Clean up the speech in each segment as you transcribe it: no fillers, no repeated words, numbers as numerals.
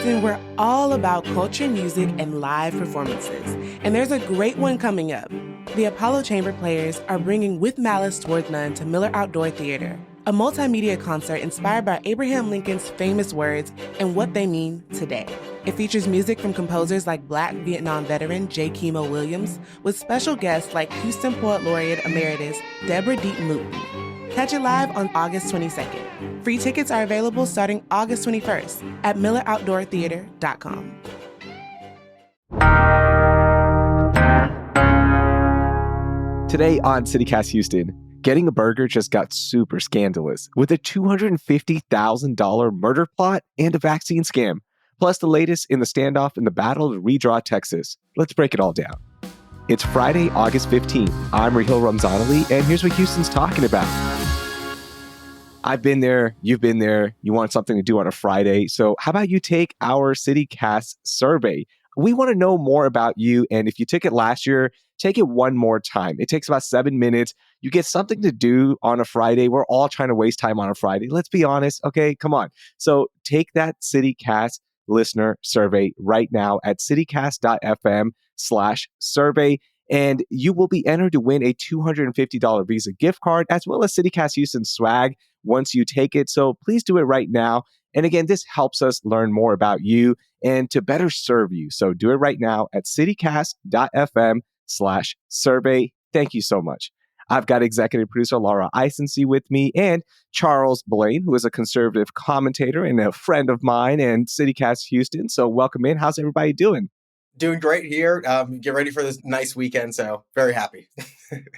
Houston, we're all about culture, music, and live performances. And there's a great one coming up. The Apollo Chamber Players are bringing With Malice Toward None to Miller Outdoor Theater, a multimedia concert inspired by Abraham Lincoln's famous words and what they mean today. It features music from composers like Black Vietnam veteran J. Kimo Williams, with special guests like Houston Poet Laureate Emeritus Deborah Deaton Luton. Catch it live on August 22nd. Free tickets are available starting August 21st at milleroutdoortheater.com. Today on CityCast Houston, getting a burger just got super scandalous with a $250,000 murder plot and a vaccine scam, plus the latest in the standoff in the Battle of Redraw, Texas. Let's break it all down. It's Friday, August 15th. I'm Raheel Ramzanali, and here's what Houston's talking about. I've been there, you've been there, you want something to do on a Friday, so how about you take our CityCast survey? We want to know more about you, and if you took it last year, take it one more time. It takes about 7 minutes. You get something to do on a Friday. We're all trying to waste time on a Friday. Let's be honest. Okay, come on. So take that CityCast listener survey right now at citycast.fm/survey, and you will be entered to win a $250 Visa gift card as well as CityCast Houston swag once you take it. So please do it right now. And again, this helps us learn more about you and to better serve you. So do it right now at citycast.fm/survey. Thank you so much. I've got executive producer Laura Isensee with me and Charles Blain, who is a conservative commentator and a friend of mine and CityCast Houston. So welcome in. How's everybody doing? Doing great here. Get ready for this nice weekend. So very happy.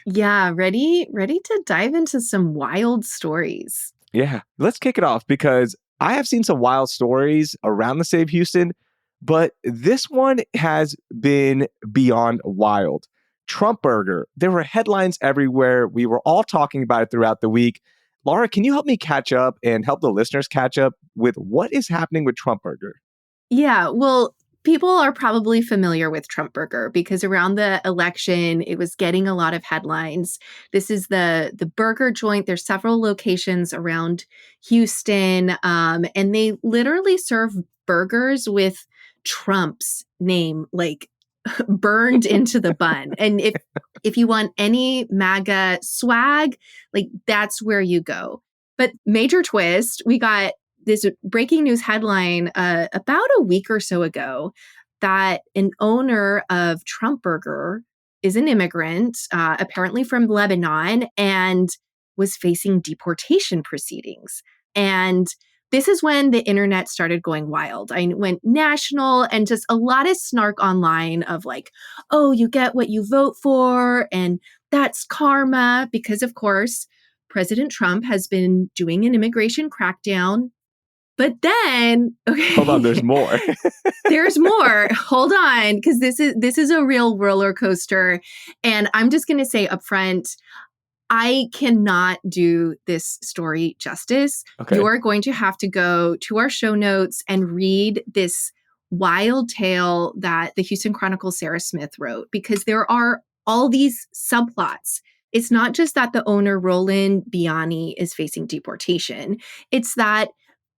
Yeah, ready to dive into some wild stories. Yeah, let's kick it off because I have seen some wild stories around the city of Houston, but this one has been beyond wild. Trump Burger. There were headlines everywhere. We were all talking about it throughout the week. Laura, can you help me catch up and help the listeners catch up with what is happening with Trump Burger? Yeah, well, people are probably familiar with Trump Burger because around the election, it was getting a lot of headlines. This is the burger joint. There's several locations around Houston, and they literally serve burgers with Trump's name, like burned into the bun. And if you want any MAGA swag, like that's where you go. But major twist, we got this breaking news headline about a week or so ago that an owner of Trump Burger is an immigrant, apparently from Lebanon, and was facing deportation proceedings. And this is when the internet started going wild. I went national and just a lot of snark online of like, oh, you get what you vote for, and that's karma, because of course, President Trump has been doing an immigration crackdown. But then, okay. Hold on, there's more. There's more. Hold on, because this is a real roller coaster. And I'm just going to say up front, I cannot do this story justice. Okay. You're going to have to go to our show notes and read this wild tale that the Houston Chronicle Sarah Smith wrote, because there are all these subplots. It's not just that the owner, Roland Biani, is facing deportation. It's that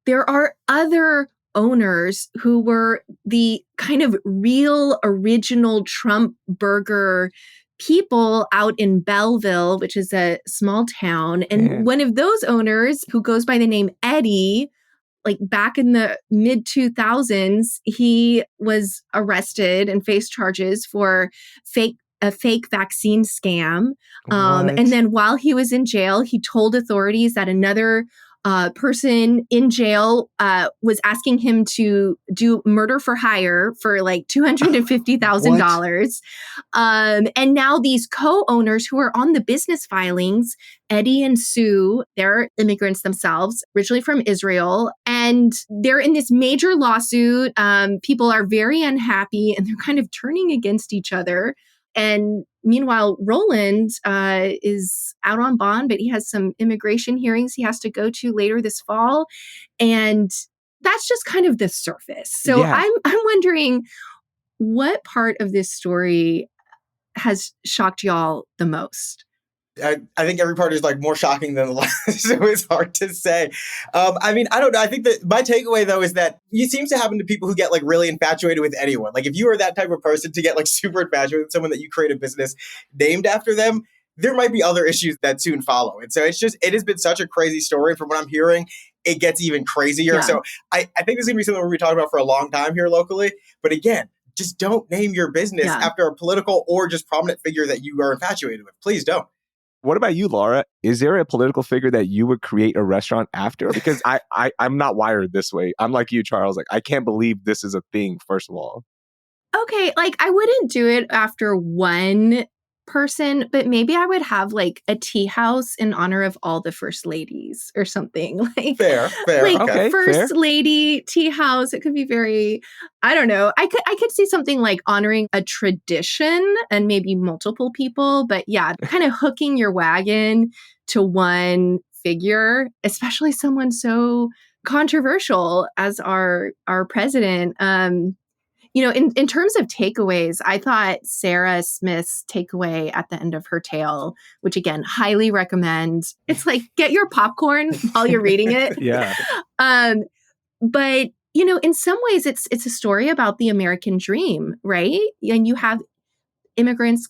there are other owners who were the kind of real original Trump Burger people out in Belleville, which is a small town. And one of those owners, who goes by the name Eddie, like back in the mid 2000s, he was arrested and faced charges for a fake vaccine scam. And then while he was in jail, he told authorities that another person in jail was asking him to do murder for hire for like $250,000. And now these co-owners who are on the business filings, Eddie and Sue, they're immigrants themselves, originally from Israel, and they're in this major lawsuit. People are very unhappy and they're kind of turning against each other. And meanwhile, Roland is out on bond, but he has some immigration hearings he has to go to later this fall. And that's just kind of the surface. So yeah. I'm wondering what part of this story has shocked y'all the most? I think every part is like more shocking than the last, so it's hard to say. I mean, I don't know. I think that my takeaway though is that it seems to happen to people who get like really infatuated with anyone. Like if you are that type of person to get like super infatuated with someone that you create a business named after them, there might be other issues that soon follow. And so it has been such a crazy story. From what I'm hearing, it gets even crazier. Yeah. So I think this is gonna be something we're gonna be talking about for a long time here locally. But again, just don't name your business after a political or just prominent figure that you are infatuated with. Please don't. What about you, Laura? Is there a political figure that you would create a restaurant after? Because I'm not wired this way. I'm like you, Charles. Like, I can't believe this is a thing, first of all. Okay, like I wouldn't do it after one person, but maybe I would have like a tea house in honor of all the first ladies or something. Like Fair. Like Okay, first fair. lady tea house. It could be very, I don't know. I could see something like honoring a tradition and maybe multiple people, but yeah, kind of hooking your wagon to one figure, especially someone so controversial as our president. In terms of takeaways, I thought Sarah Smith's takeaway at the end of her tale, which again, highly recommend. It's like, get your popcorn while you're reading it. Yeah. But, in some ways, it's a story about the American dream, right? And you have immigrants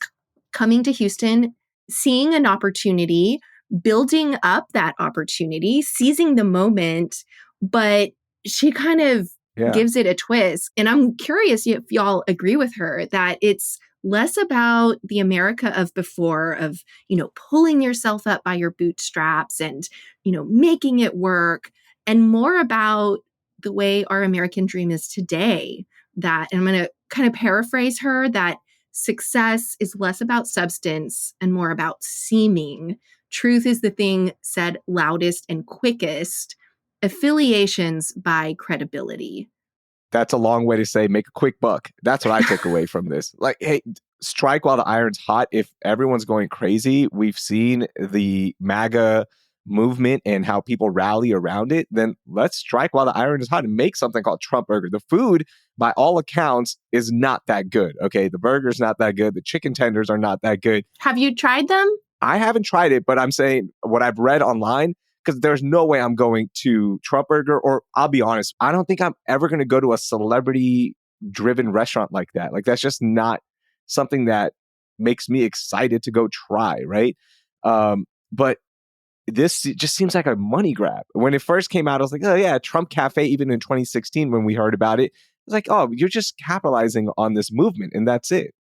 coming to Houston, seeing an opportunity, building up that opportunity, seizing the moment, but she kind of gives it a twist. And I'm curious if y'all agree with her that it's less about the America of before of, pulling yourself up by your bootstraps and, making it work, and more about the way our American dream is today. And I'm going to kind of paraphrase her, that success is less about substance and more about seeming. Truth is the thing said loudest and quickest. Affiliations by credibility. That's a long way to say make a quick buck. That's what I took away from this. Like, hey, strike while the iron's hot. If everyone's going crazy, we've seen the MAGA movement and how people rally around it, then let's strike while the iron is hot and make something called Trump Burger. The food, by all accounts, is not that good. Okay, the burger's not that good. The chicken tenders are not that good. Have you tried them? I haven't tried it, but I'm saying what I've read online, because there's no way I'm going to Trump Burger, or I'll be honest, I don't think I'm ever going to go to a celebrity-driven restaurant like that. Like, that's just not something that makes me excited to go try, right? But this just seems like a money grab. When it first came out, I was like, oh yeah, Trump Cafe, even in 2016 when we heard about it, it's like, oh, you're just capitalizing on this movement and that's it.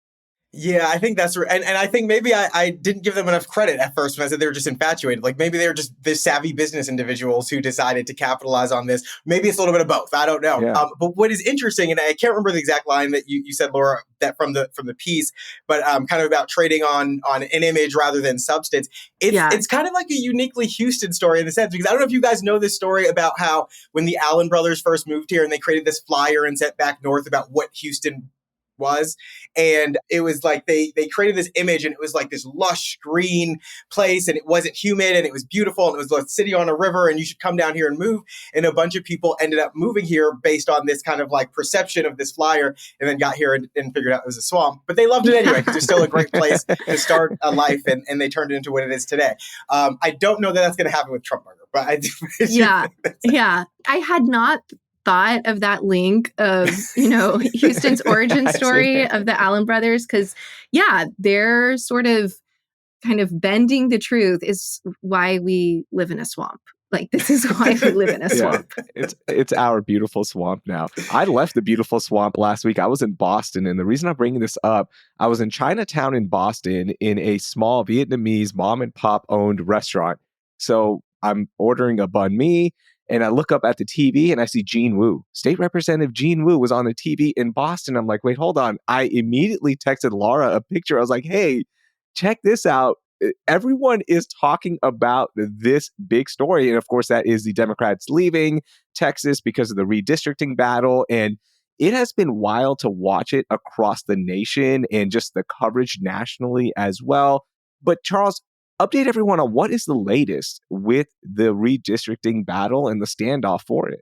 Yeah, I think that's right. And I think maybe I didn't give them enough credit at first when I said they were just infatuated. Like maybe they were just the savvy business individuals who decided to capitalize on this. Maybe it's a little bit of both. I don't know. Yeah. But what is interesting, and I can't remember the exact line that you said, Laura, that from the piece, but kind of about trading on an image rather than substance. It's kind of like a uniquely Houston story in the sense, because I don't know if you guys know this story about how when the Allen brothers first moved here and they created this flyer and sent back north about what Houston was, and it was like they created this image, and it was like this lush green place, and it wasn't humid, and it was beautiful, and it was like a city on a river, and you should come down here and move. And a bunch of people ended up moving here based on this kind of like perception of this flyer, and then got here and figured out it was a swamp, but they loved it anyway because it's still a great place to start a life, and they turned it into what it is today. I don't know that that's going to happen with Trump Burger, but I do. Yeah. I had not thought of that link of, Houston's origin story of the Allen brothers, because they're sort of kind of bending the truth is why we live in a swamp. Like, this is why we live in a swamp. It's our beautiful swamp now. I left the beautiful swamp last week. I was in Boston, and the reason I'm bringing this up, I was in Chinatown in Boston in a small Vietnamese mom and pop owned restaurant. So I'm ordering a banh mi, and I look up at the TV and I see Jean Wu. State Representative Jean Wu was on the TV in Boston. I'm like, wait, hold on. I immediately texted Laura a picture. I was like, hey, check this out. Everyone is talking about this big story. And of course, that is the Democrats leaving Texas because of the redistricting battle. And it has been wild to watch it across the nation and just the coverage nationally as well. But Charles, update everyone on what is the latest with the redistricting battle and the standoff for it.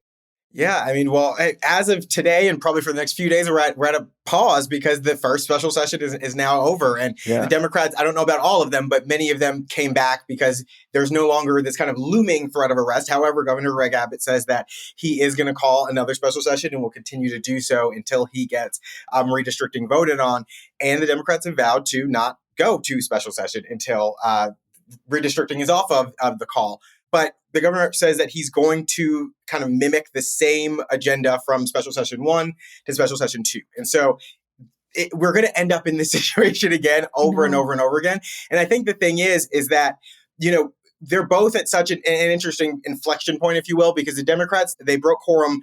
Yeah, I mean, well, as of today and probably for the next few days, we're at a pause because the first special session is now over. And the Yeah. Democrats, I don't know about all of them, but many of them came back because there's no longer this kind of looming threat of arrest. However, Governor Greg Abbott says that he is going to call another special session and will continue to do so until he gets redistricting voted on. And the Democrats have vowed to not go to special session until redistricting is off of the call. But the governor says that he's going to kind of mimic the same agenda from special session 1 to special session 2. And so we're going to end up in this situation again over and over and over again. And I think the thing is that, they're both at such an interesting inflection point, if you will, because the Democrats, they broke quorum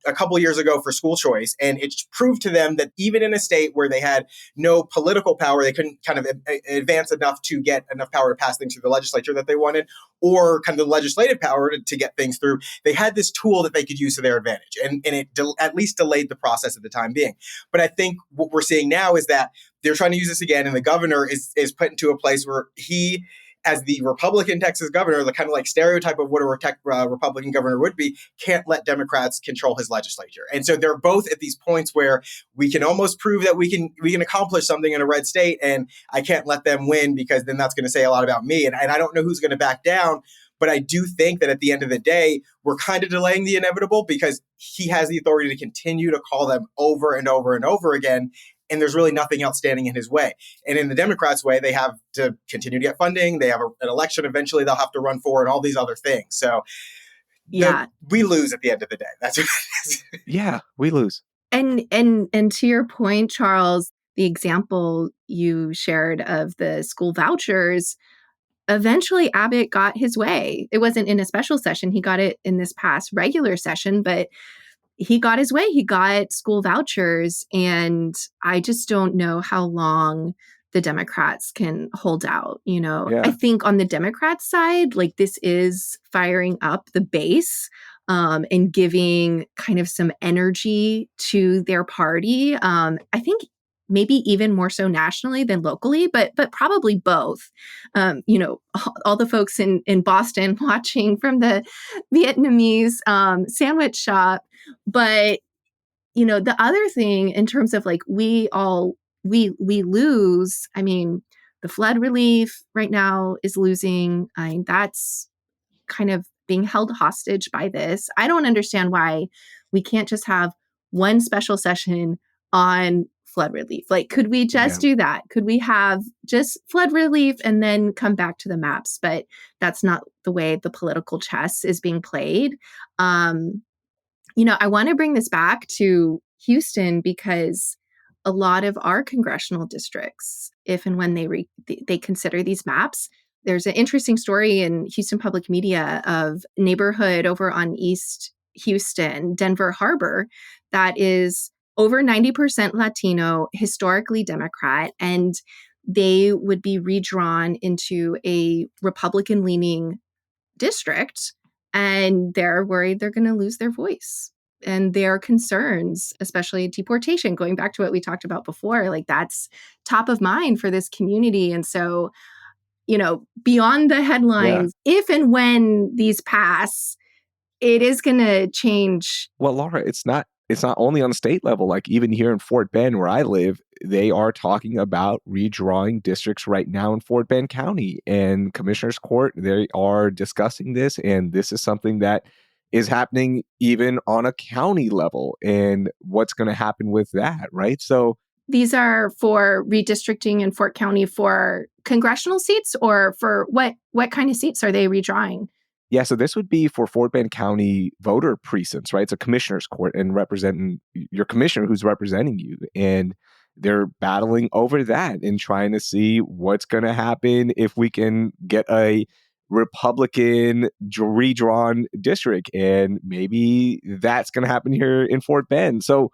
a couple of years ago for school choice. And it's proved to them that even in a state where they had no political power, they couldn't kind of advance enough to get enough power to pass things through the legislature that they wanted, or kind of the legislative power to get things through. They had this tool that they could use to their advantage. And it at least delayed the process at the time being. But I think what we're seeing now is that they're trying to use this again. And the governor is put into a place where he, as the Republican Texas governor, the kind of like stereotype of what a Republican governor would be, can't let Democrats control his legislature. And so they're both at these points where we can almost prove that we can accomplish something in a red state, and I can't let them win because then that's going to say a lot about me. And I don't know who's going to back down. But I do think that at the end of the day, we're kind of delaying the inevitable because he has the authority to continue to call them over and over and over again. And there's really nothing else standing in his way. And in the Democrats' way, they have to continue to get funding. They have an election eventually they'll have to run for and all these other things. So we lose at the end of the day. That's what it is. Yeah, we lose. And to your point, Charles, the example you shared of the school vouchers, eventually Abbott got his way. It wasn't in a special session. He got it in this past regular session, but he got his way. He got school vouchers. And I just don't know how long the Democrats can hold out. Yeah. I think on the Democrats side, like this is firing up the base and giving kind of some energy to their party. I think maybe even more so nationally than locally, but probably both. All the folks in Boston watching from the Vietnamese sandwich shop. But, the other thing in terms of like we lose, I mean, the flood relief right now is losing. I mean, that's kind of being held hostage by this. I don't understand why we can't just have one special session on flood relief. Like, could we just do that? Could we have just flood relief and then come back to the maps? But that's not the way the political chess is being played. I want to bring this back to Houston because a lot of our congressional districts, if and when they consider these maps, there's an interesting story in Houston Public Media of a neighborhood over on East Houston, Denver Harbor, that is over 90% Latino, historically Democrat, and they would be redrawn into a Republican-leaning district, and they're worried they're going to lose their voice. And their concerns, especially deportation, going back to what we talked about before, like that's top of mind for this community. And so, beyond the headlines, if and when these pass, it is going to change. Well, Laura, it's not only on the state level. Like even here in Fort Bend, where I live, they are talking about redrawing districts right now in Fort Bend County and Commissioner's Court. They are discussing this, and this is something that is happening even on a county level. And what's going to happen with that, right? So these are for redistricting in Fort County for congressional seats, or for what kind of seats are they redrawing? Yeah, so this would be for Fort Bend County voter precincts, right? It's a commissioner's court and representing your commissioner who's representing you. And they're battling over that and trying to see what's going to happen if we can get a Republican redrawn district. And maybe that's going to happen here in Fort Bend. So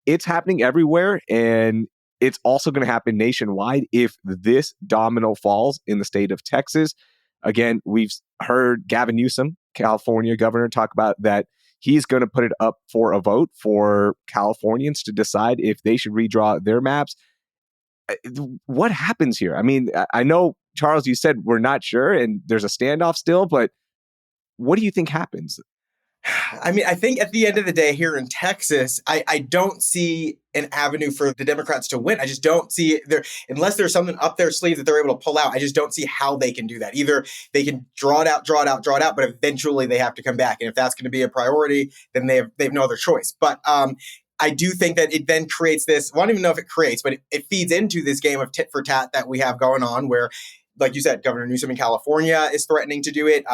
it's happening everywhere. And it's also going to happen nationwide if this domino falls in the state of Texas. Again, we've heard Gavin Newsom, California governor, talk about that he's going to put it up for a vote for Californians to decide if they should redraw their maps. What happens here? I mean, I know, Charles, you said we're not sure and there's a standoff still, but what do you think happens? I mean, I think at the end of the day here in Texas, I don't see an avenue for the Democrats to win. I just don't see there, unless there's something up their sleeve that they're able to pull out. I just don't see how they can do that. Either they can draw it out, but eventually they have to come back. And if that's going to be a priority, then they have no other choice. But I do think that it then creates this, well, I don't even know if it creates, but it feeds into this game of tit for tat that we have going on where, like you said, Governor Newsom in California is threatening to do it.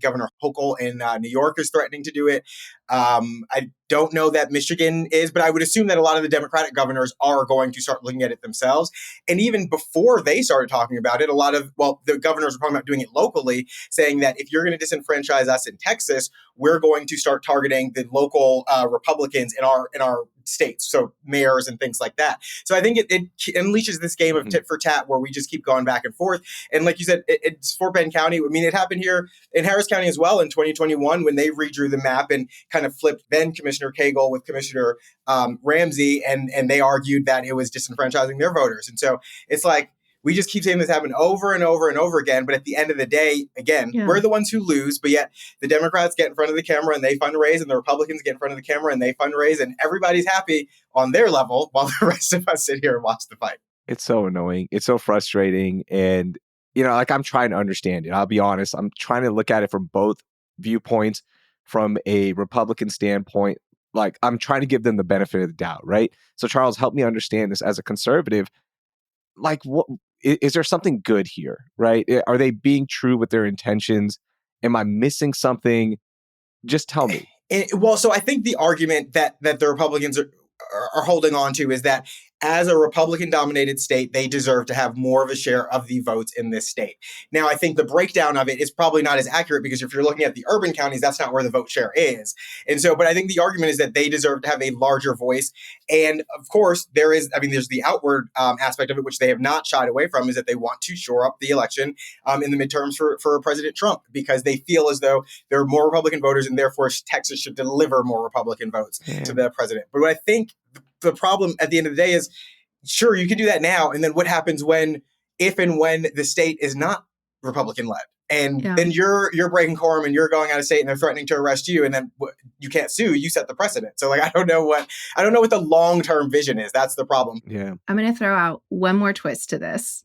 Governor Hochul in New York is threatening to do it. I don't know that Michigan is, but I would assume that a lot of the Democratic governors are going to start looking at it themselves. And even before they started talking about it, the governors were talking about doing it locally, saying that if you're going to disenfranchise us in Texas, we're going to start targeting the local Republicans in our states, so mayors and things like that. So I think it unleashes this game of tit for tat where we just keep going back and forth. And like you said, it's Fort Bend County. I mean, it happened here in Harris County as well in 2021 when they redrew the map and kind of flipped then Commissioner Cagle with Commissioner Ramsey, and they argued that it was disenfranchising their voters. And so it's like, we just keep saying this happen over and over and over again. But at the end of the day, again, we're the ones who lose. But yet the Democrats get in front of the camera and they fundraise, and the Republicans get in front of the camera and they fundraise, and everybody's happy on their level while the rest of us sit here and watch the fight. It's so annoying. It's so frustrating. And, I'm trying to understand it. I'll be honest. I'm trying to look at it from both viewpoints. From a Republican standpoint, I'm trying to give them the benefit of the doubt, right? So Charles, help me understand this as a conservative. What is there something good here, right? Are they being true with their intentions? Am I missing something? Just tell me. So I think the argument that the Republicans are holding on to is that as a Republican-dominated state, they deserve to have more of a share of the votes in this state. Now, I think the breakdown of it is probably not as accurate because if you're looking at the urban counties, that's not where the vote share is. And so, but I think the argument is that they deserve to have a larger voice. And of course, there's the outward aspect of it, which they have not shied away from, is that they want to shore up the election in the midterms for President Trump because they feel as though there are more Republican voters and therefore Texas should deliver more Republican votes to the president. But what I think the problem at the end of the day is, sure, you can do that now. And then what happens if and when the state is not Republican led? And then you're breaking quorum and you're going out of state and they're threatening to arrest you. And then you can't sue. You set the precedent. So I don't know what the long-term vision is. That's the problem. Yeah. I'm going to throw out one more twist to this,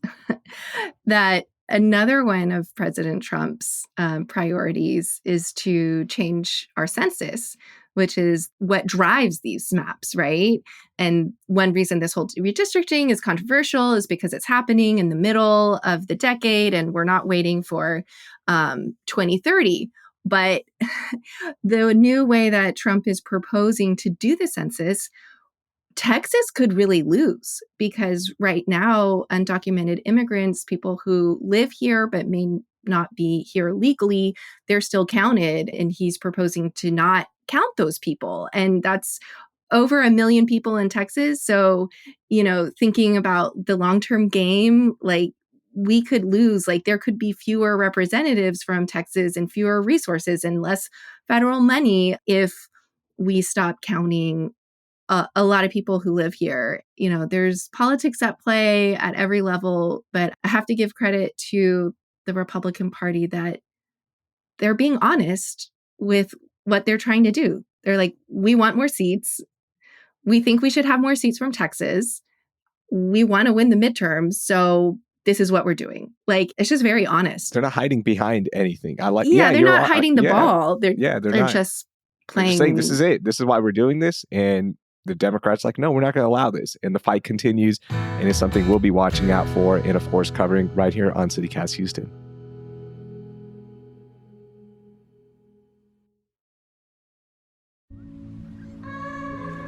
that another one of President Trump's priorities is to change our census, which is what drives these maps, right? And one reason this whole redistricting is controversial is because it's happening in the middle of the decade and we're not waiting for 2030. But the new way that Trump is proposing to do the census, Texas could really lose because right now, undocumented immigrants, people who live here but may not be here legally, they're still counted. And he's proposing to not count those people. And that's over 1 million people in Texas. So, thinking about the long-term game, we could lose, there could be fewer representatives from Texas and fewer resources and less federal money if we stop counting a lot of people who live here. There's politics at play at every level, but I have to give credit to the Republican Party that they're being honest with what they're trying to do. They're like, we want more seats. We think we should have more seats from Texas. We want to win the midterms. So this is what we're doing. It's just very honest. They're not hiding behind anything. They're not hiding the ball. They're not. Just playing. They're saying this is it. This is why we're doing this. And the Democrats no, we're not going to allow this. And the fight continues. And it's something we'll be watching out for and, of course, covering right here on CityCast Houston.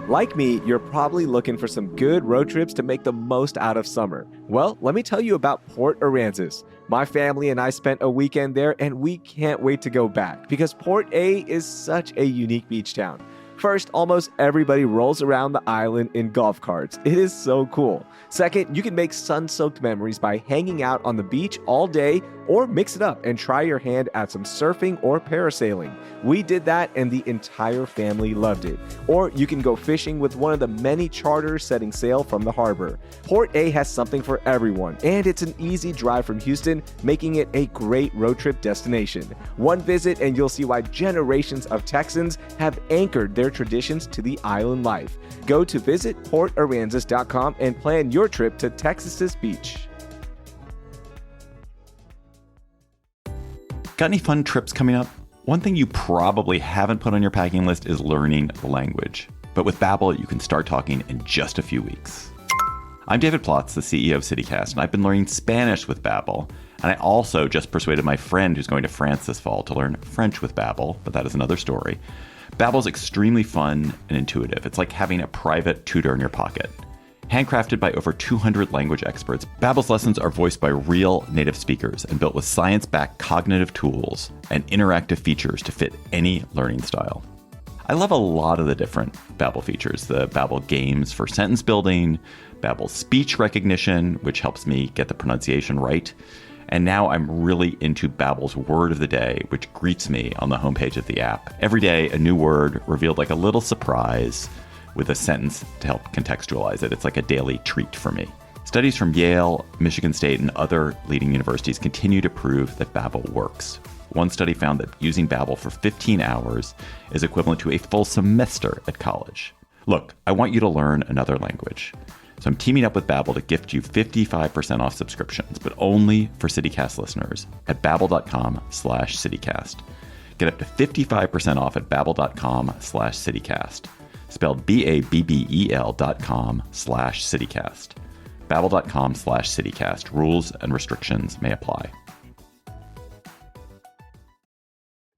Like me, you're probably looking for some good road trips to make the most out of summer. Well, let me tell you about Port Aransas. My family and I spent a weekend there, and we can't wait to go back because Port A is such a unique beach town. First, almost everybody rolls around the island in golf carts. It is so cool. Second, you can make sun-soaked memories by hanging out on the beach all day, or mix it up and try your hand at some surfing or parasailing. We did that and the entire family loved it. Or you can go fishing with one of the many charters setting sail from the harbor. Port A has something for everyone, and it's an easy drive from Houston, making it a great road trip destination. One visit and you'll see why generations of Texans have anchored their traditions to the island life. Go to visitportaranzas.com and plan your trip to Texas's beach. Got any fun trips coming up? One thing you probably haven't put on your packing list is learning the language. But with Babbel, you can start talking in just a few weeks. I'm David Plotz, the CEO of CityCast, and I've been learning Spanish with Babbel. And I also just persuaded my friend who's going to France this fall to learn French with Babbel, but that is another story. Babbel's extremely fun and intuitive. It's like having a private tutor in your pocket. Handcrafted by over 200 language experts, Babbel's lessons are voiced by real native speakers and built with science-backed cognitive tools and interactive features to fit any learning style. I love a lot of the different Babbel features. The Babbel games for sentence building, Babbel speech recognition, which helps me get the pronunciation right. And now I'm really into Babbel's word of the day, which greets me on the homepage of the app. Every day, a new word revealed like a little surprise with a sentence to help contextualize it. It's like a daily treat for me. Studies from Yale, Michigan State, and other leading universities continue to prove that Babbel works. One study found that using Babbel for 15 hours is equivalent to a full semester at college. Look, I want you to learn another language. So I'm teaming up with Babbel to gift you 55% off subscriptions, but only for CityCast listeners at babbel.com/CityCast. Get up to 55% off at babbel.com/CityCast. Spelled BABBEL.com/CityCast. Babbel.com/CityCast. Rules and restrictions may apply.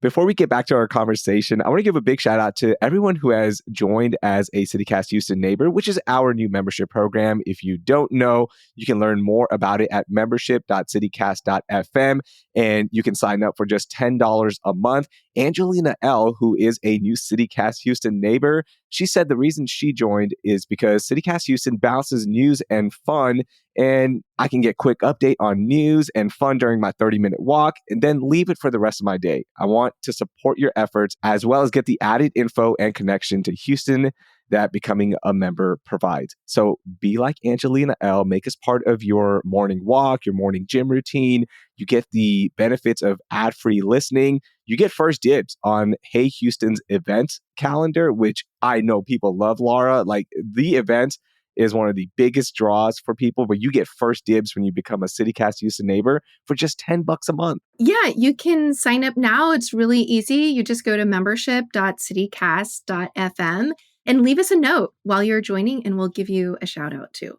Before we get back to our conversation, I want to give a big shout out to everyone who has joined as a CityCast Houston neighbor, which is our new membership program. If you don't know, you can learn more about it at membership.citycast.fm, and you can sign up for just $10 a month. Angelina L., who is a new CityCast Houston neighbor, she said the reason she joined is because CityCast Houston balances news and fun, and I can get quick update on news and fun during my 30-minute walk and then leave it for the rest of my day. I want to support your efforts as well as get the added info and connection to Houston that becoming a member provides. So be like Angelina L., make us part of your morning walk, your morning gym routine. You get the benefits of ad-free listening. You get first dibs on Hey Houston's event calendar, which I know people love, Laura. Like, the event is one of the biggest draws for people, but you get first dibs when you become a CityCast Houston neighbor for just $10 a month. Yeah, you can sign up now. It's really easy. You just go to membership.citycast.fm and leave us a note while you're joining, and we'll give you a shout out too.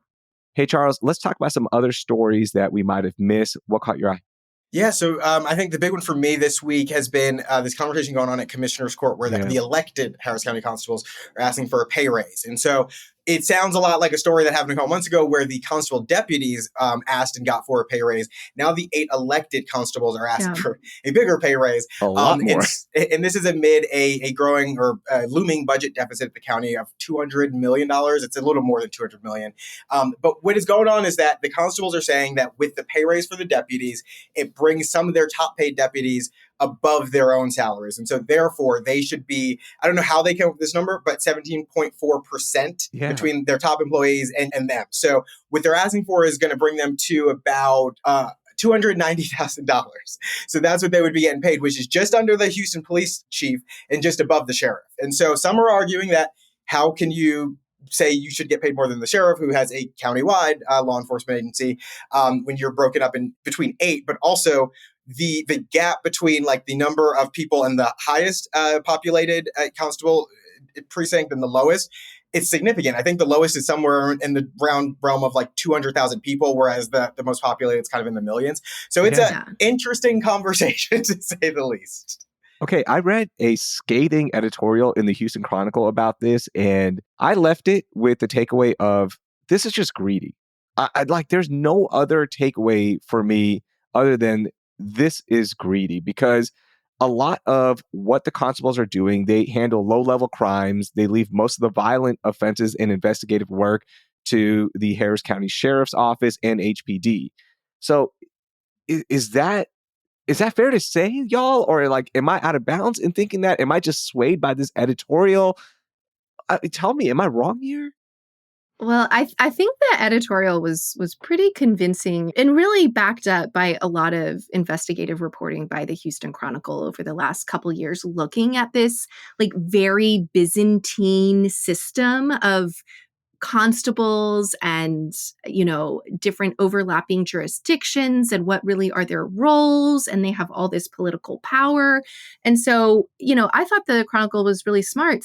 Hey, Charles, let's talk about some other stories that we might have missed. What caught your eye? Yeah, so I think the big one for me this week has been this conversation going on at Commissioner's Court where the elected Harris County Constables are asking for a pay raise. And so it sounds a lot like a story that happened a couple months ago where the constable deputies asked and got for a pay raise. Now the 8 elected constables are asking for a bigger pay raise. A lot more. And this is amid a growing or looming budget deficit at the county of $200 million. It's a little more than $200 million. But what is going on is that the constables are saying that with the pay raise for the deputies, it brings some of their top paid deputies above their own salaries. And so therefore they should be, I don't know how they came up with this number, but 17.4% between their top employees and them. So what they're asking for is going to bring them to about $290,000. So that's what they would be getting paid, which is just under the Houston police chief and just above the sheriff. And so some are arguing that how can you say you should get paid more than the sheriff, who has a countywide law enforcement agency, when you're broken up in between 8, but also the gap between like the number of people in the highest populated constable precinct and the lowest, it's significant. I think the lowest is somewhere in the realm of like 200,000 people, whereas the most populated is kind of in the millions. So it's an interesting conversation to say the least. Okay, I read a scathing editorial in the Houston Chronicle about this, and I left it with the takeaway of this is just greedy. There's no other takeaway for me other than this is greedy, because a lot of what the constables are doing, they handle low-level crimes. They leave most of the violent offenses and investigative work to the Harris County Sheriff's Office and HPD. So is that fair to say, y'all? Or like, am I out of bounds in thinking that? Am I just swayed by this editorial? Tell me, am I wrong here? Well, I think the editorial was pretty convincing and really backed up by a lot of investigative reporting by the Houston Chronicle over the last couple years, looking at this like very Byzantine system of constables and, different overlapping jurisdictions and what really are their roles. And they have all this political power. And so, I thought the Chronicle was really smart.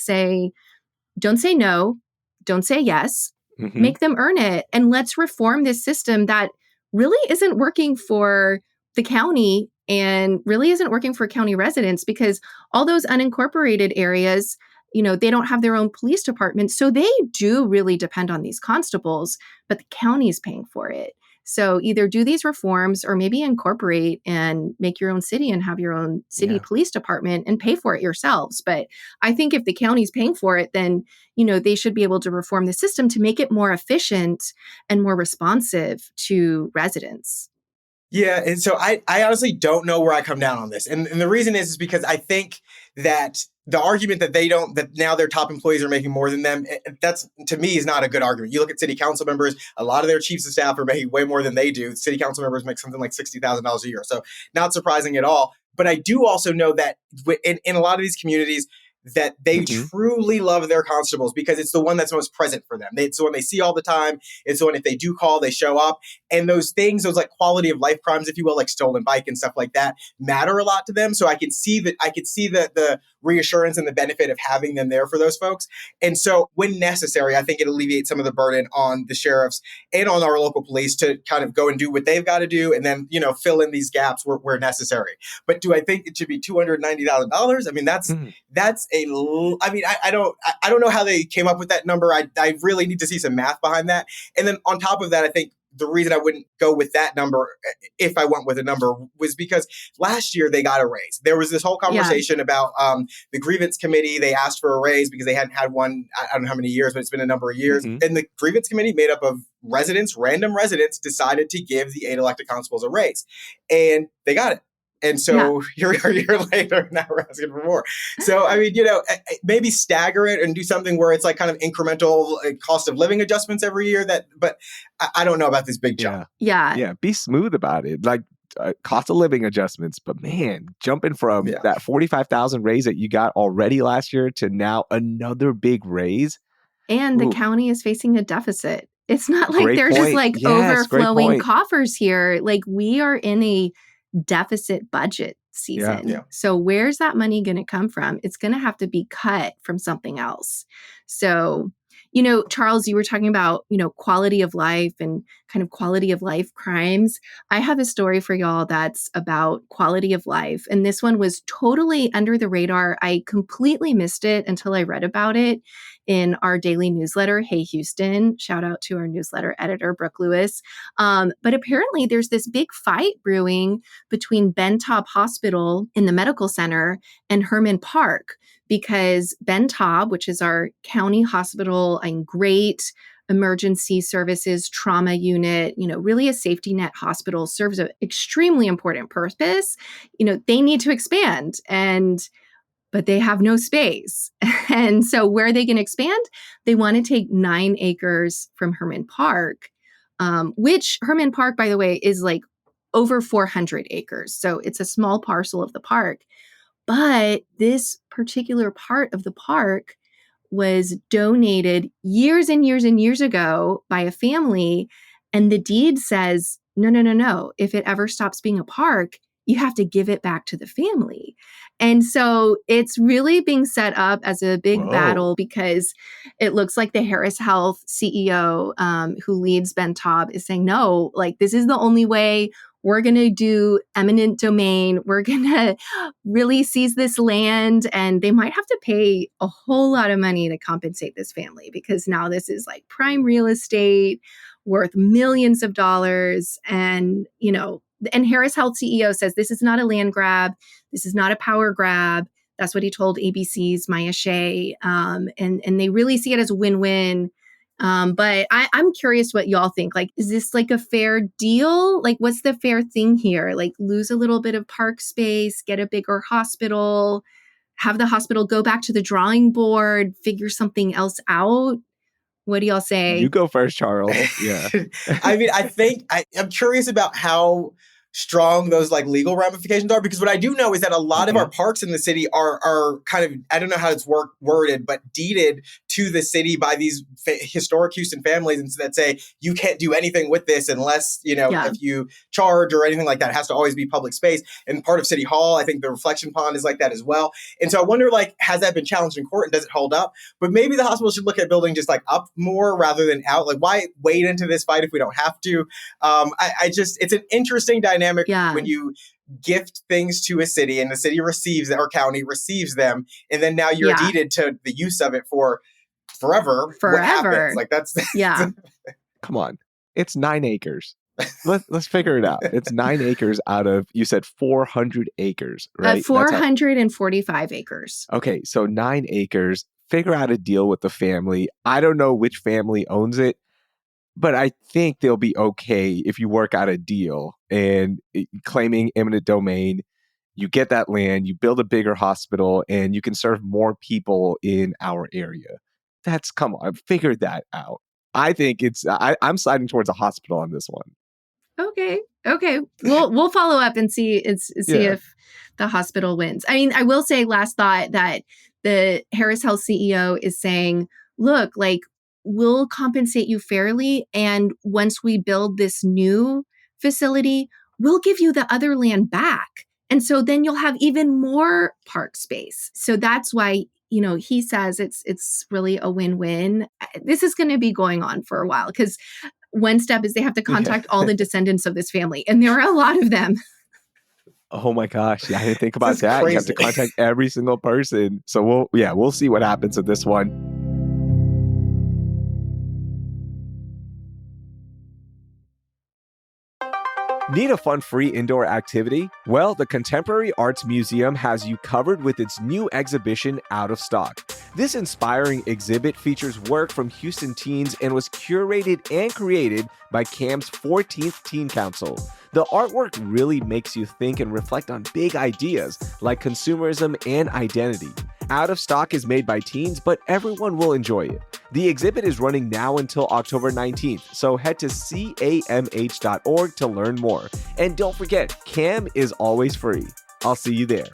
Don't say no, don't say yes. Mm-hmm. Make them earn it. And let's reform this system that really isn't working for the county and really isn't working for county residents, because all those unincorporated areas, they don't have their own police department. So they do really depend on these constables, but the county is paying for it. So either do these reforms or maybe incorporate and make your own city and have your own city police department and pay for it yourselves. But I think if the county's paying for it, then, they should be able to reform the system to make it more efficient and more responsive to residents. Yeah. And so I honestly don't know where I come down on this. And the reason is because I think that the argument that now their top employees are making more than them, that's, to me, is not a good argument. You look at city council members, a lot of their chiefs of staff are making way more than they do. City council members make something like $60,000 a year. So not surprising at all. But I do also know that in a lot of these communities, that they truly love their constables because it's the one that's most present for them. It's the one they see all the time. It's the one, if they do call, they show up. And those things, those like quality of life crimes, if you will, like stolen bike and stuff like that, matter a lot to them. So I could see the reassurance and the benefit of having them there for those folks. And so when necessary, I think it alleviates some of the burden on the sheriffs and on our local police to kind of go and do what they've got to do and then, fill in these gaps where necessary. But do I think it should be $290,000? I mean, I don't know how they came up with that number. I really need to see some math behind that. And then on top of that, I think the reason I wouldn't go with that number if I went with a number was because last year they got a raise. There was this whole conversation about the grievance committee. They asked for a raise because they hadn't had one, I don't know how many years, but it's been a number of years. And the grievance committee, made up of random residents, decided to give the 8 elected constables a raise. And they got it. And so you're a year later, now we're asking for more. So, I mean, maybe stagger it and do something where it's like kind of incremental cost of living adjustments every year. But I don't know about this big jump. Yeah. Be smooth about it. Like cost of living adjustments. But man, jumping from that $45,000 raise that you got already last year to now another big raise. And the county is facing a deficit. It's not like they're just like overflowing coffers here. Like we are in a deficit budget season. Yeah. So where's that money going to come from? It's going to have to be cut from something else. So, Charles, you were talking about, quality of life and kind of quality of life crimes. I have a story for y'all that's about quality of life. And this one was totally under the radar. I completely missed it until I read about it in our daily newsletter, Hey Houston. Shout out to our newsletter editor, Brooke Lewis. But apparently there's this big fight brewing between Ben Taub Hospital in the medical center and Herman Park, because Ben Taub, which is our county hospital and great emergency services trauma unit, really a safety net hospital, serves an extremely important purpose. They need to expand, but they have no space. And so where are they going to expand? They want to take 9 acres from Herman Park, which Herman Park, by the way, is like over 400 acres. So it's a small parcel of the park. But this particular part of the park was donated years and years and years ago by a family. And the deed says, no. If it ever stops being a park, you have to give it back to the family. And so it's really being set up as a big battle, because it looks like the Harris Health CEO who leads Ben Taub is saying, no, like this is the only way. We're going to do eminent domain. We're going to really seize this land. And they might have to pay a whole lot of money to compensate this family, because now this is like prime real estate worth millions of dollars. And, And Harris Health CEO says this is not a land grab. This is not a power grab. That's what he told ABC's Maya Shea. And they really see it as a win-win. But I'm curious what y'all think. Like, is this like a fair deal? Like, what's the fair thing here? Like, lose a little bit of park space, get a bigger hospital, have the hospital go back to the drawing board, figure something else out? What do y'all say? You go first, Charles. Yeah. I mean, I'm curious about how strong those like legal ramifications are, because what I do know is that a lot of our parks in the city are kind of, I don't know how it's worded, but deeded to the city by these historic Houston families, and so that say you can't do anything with this unless, if you charge or anything like that. It has to always be public space. And part of City Hall, I think the reflection pond is like that as well. And so I wonder, like, has that been challenged in court and does it hold up? But maybe the hospital should look at building just like up more rather than out. Like, why wade into this fight if we don't have to? It's an interesting dynamic when you gift things to a city and the city receives or county receives them, and then now you're deeded to the use of it for forever. What happens? Like, that's Come on, it's 9 acres. Let's figure it out. It's 9 acres out of, you said 400 acres, right? 445 acres. Okay, so 9 acres. Figure out a deal with the family. I don't know which family owns it, but I think they'll be okay if you work out a deal and claiming eminent domain. You get that land, you build a bigger hospital, and you can serve more people in our area. Come on, figure that out. I think I'm siding towards a hospital on this one. Okay. We'll follow up and see if the hospital wins. I mean, I will say, last thought, that the Harris Health CEO is saying, look, like, we'll compensate you fairly. And once we build this new facility, we'll give you the other land back. And so then you'll have even more park space. So that's why, he says it's really a win-win. This is going to be going on for a while, because one step is they have to contact all the descendants of this family. And there are a lot of them. Oh my gosh. Yeah, I didn't think about that. Crazy. You have to contact every single person. So we'll see what happens with this one. Need a fun free indoor activity? Well, the Contemporary Arts Museum has you covered with its new exhibition, Out of Stock. This inspiring exhibit features work from Houston teens and was curated and created by CAM's 14th Teen Council. The artwork really makes you think and reflect on big ideas like consumerism and identity. Out of Stock is made by teens, but everyone will enjoy it. The exhibit is running now until October 19th, so head to camh.org to learn more. And don't forget, CAM is always free. I'll see you there.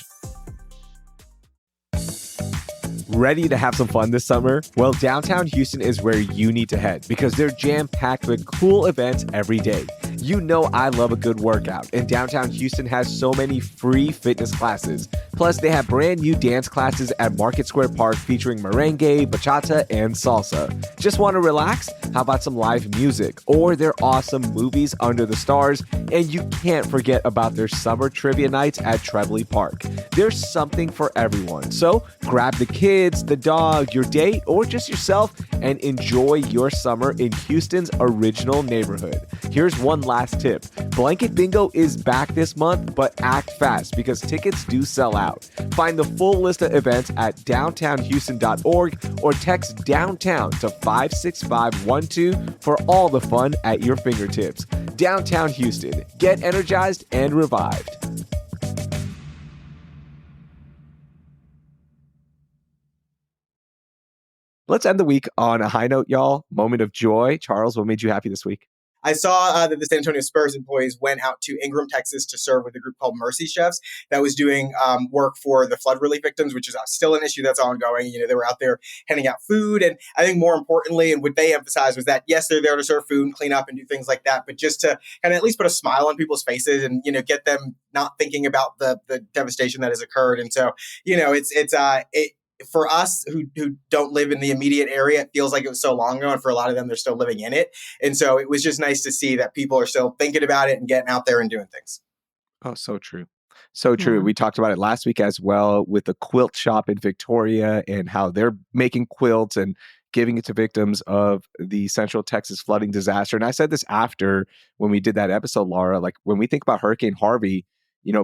Ready to have some fun this summer? Well, downtown Houston is where you need to head because they're jam-packed with cool events every day. You know I love a good workout, and downtown Houston has so many free fitness classes. Plus, they have brand new dance classes at Market Square Park featuring merengue, bachata, and salsa. Just want to relax? How about some live music or their awesome movies under the stars? And you can't forget about their summer trivia nights at Trebley Park. There's something for everyone. So grab the kids, the dog, your date, or just yourself and enjoy your summer in Houston's original neighborhood. Here's one last tip. Blanket Bingo is back this month, but act fast because tickets do sell out. Find the full list of events at downtownhouston.org or text downtown to 56512 for all the fun at your fingertips. Downtown Houston. Get energized and revived. Let's end the week on a high note, y'all. Moment of joy. Charles, what made you happy this week? I saw that the San Antonio Spurs employees went out to Ingram, Texas to serve with a group called Mercy Chefs that was doing work for the flood relief victims, which is still an issue that's ongoing. They were out there handing out food. And I think more importantly, and what they emphasized was that, yes, they're there to serve food and clean up and do things like that, but just to kind of at least put a smile on people's faces and, get them not thinking about the devastation that has occurred. And so, for us who don't live in the immediate area, it feels like it was so long ago. And for a lot of them, they're still living in it. And so it was just nice to see that people are still thinking about it and getting out there and doing things. Oh, so true. So true. Yeah. We talked about it last week as well with the quilt shop in Victoria and how they're making quilts and giving it to victims of the Central Texas flooding disaster. And I said this after when we did that episode, Laura, like when we think about Hurricane Harvey,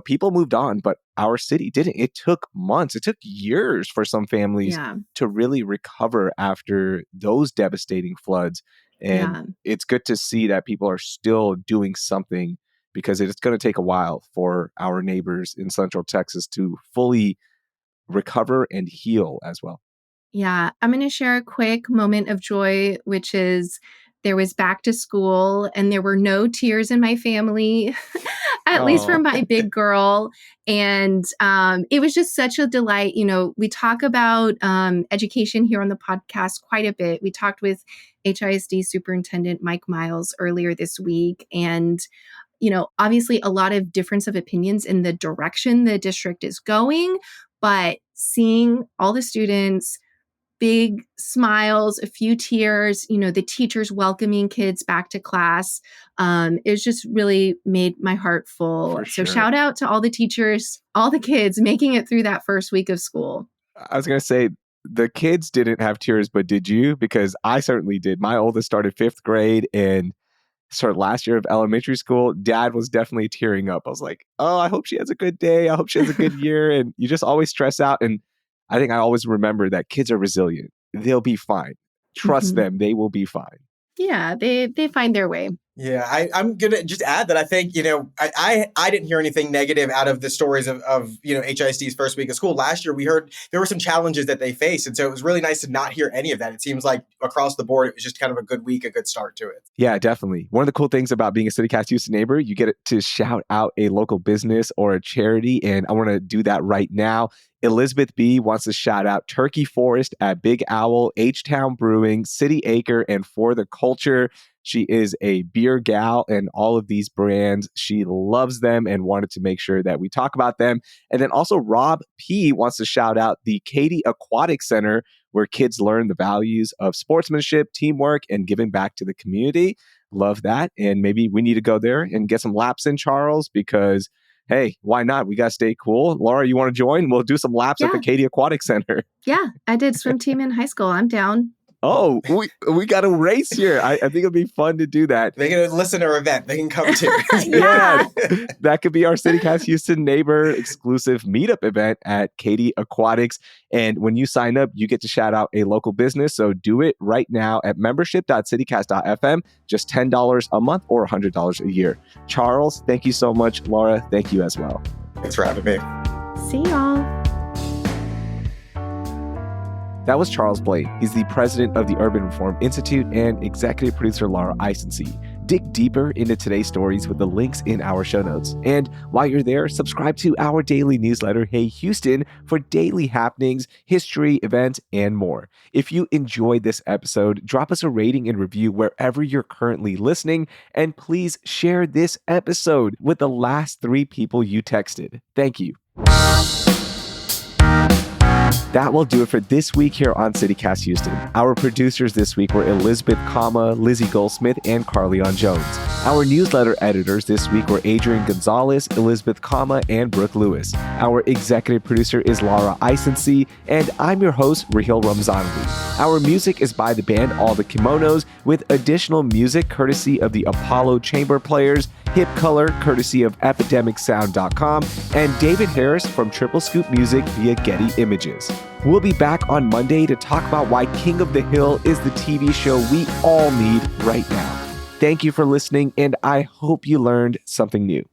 people moved on, but our city didn't. It took months. It took years for some families to really recover after those devastating floods. And it's good to see that people are still doing something, because it's going to take a while for our neighbors in Central Texas to fully recover and heal as well. Yeah, I'm going to share a quick moment of joy, which is there was back to school and there were no tears in my family, at least for my big girl. And it was just such a delight. We talk about education here on the podcast quite a bit. We talked with HISD Superintendent Mike Miles earlier this week. And obviously a lot of difference of opinions in the direction the district is going, but seeing all the students, big smiles, a few tears, the teachers welcoming kids back to class, it just really made my heart full. So shout out to all the teachers, all the kids making it through that first week of school. I was going to say, the kids didn't have tears, but did you? Because I certainly did. My oldest started 5th grade and started last year of elementary school. Dad was definitely tearing up. I was like, oh, I hope she has a good day. I hope she has a good year. And you just always stress out. And I think I always remember that kids are resilient. They'll be fine. Trust them. They will be fine. Yeah, they find their way. Yeah, I'm going to just add that I think, I didn't hear anything negative out of the stories of HISD's first week of school. Last year, we heard there were some challenges that they faced. And so it was really nice to not hear any of that. It seems like across the board, it was just kind of a good week, a good start to it. Yeah, definitely. One of the cool things about being a CityCast Houston neighbor, you get to shout out a local business or a charity. And I want to do that right now. Elizabeth B. wants to shout out Turkey Forest at Big Owl, H-Town Brewing, City Acre, and For the Culture. She is a beer gal and all of these brands. She loves them and wanted to make sure that we talk about them. And then also Rob P. wants to shout out the Katy Aquatic Center, where kids learn the values of sportsmanship, teamwork, and giving back to the community. Love that. And maybe we need to go there and get some laps in, Charles, because hey, why not? We got to stay cool. Laura, you want to join? We'll do some laps at the Katy Aquatic Center. Yeah, I did swim team in high school. I'm down. Oh, we got a race here. I think it'll be fun to do that. They can listen to our event. They can come too. Yeah. That could be our CityCast Houston neighbor exclusive meetup event at Katy Aquatics. And when you sign up, you get to shout out a local business. So do it right now at membership.citycast.fm. Just $10 a month or $100 a year. Charles, thank you so much. Laura, thank you as well. Thanks for having me. See y'all. That was Charles Blain. He's the president of the Urban Reform Institute and executive producer Laura Isensee. Dig deeper into today's stories with the links in our show notes. And while you're there, subscribe to our daily newsletter, Hey Houston, for daily happenings, history, events, and more. If you enjoyed this episode, drop us a rating and review wherever you're currently listening. And please share this episode with the last 3 people you texted. Thank you. That will do it for this week here on CityCast Houston. Our producers this week were Elizabeth, Lizzie Goldsmith, and Carleon Jones. Our newsletter editors this week were Adrian Gonzalez, Elizabeth, and Brooke Lewis. Our executive producer is Laura Isensee, and I'm your host, Raheel Ramzanali. Our music is by the band All the Kimonos, with additional music courtesy of the Apollo Chamber Players, Hip Color courtesy of epidemicsound.com, and David Harris from Triple Scoop Music via Getty Images. We'll be back on Monday to talk about why King of the Hill is the TV show we all need right now. Thank you for listening, and I hope you learned something new.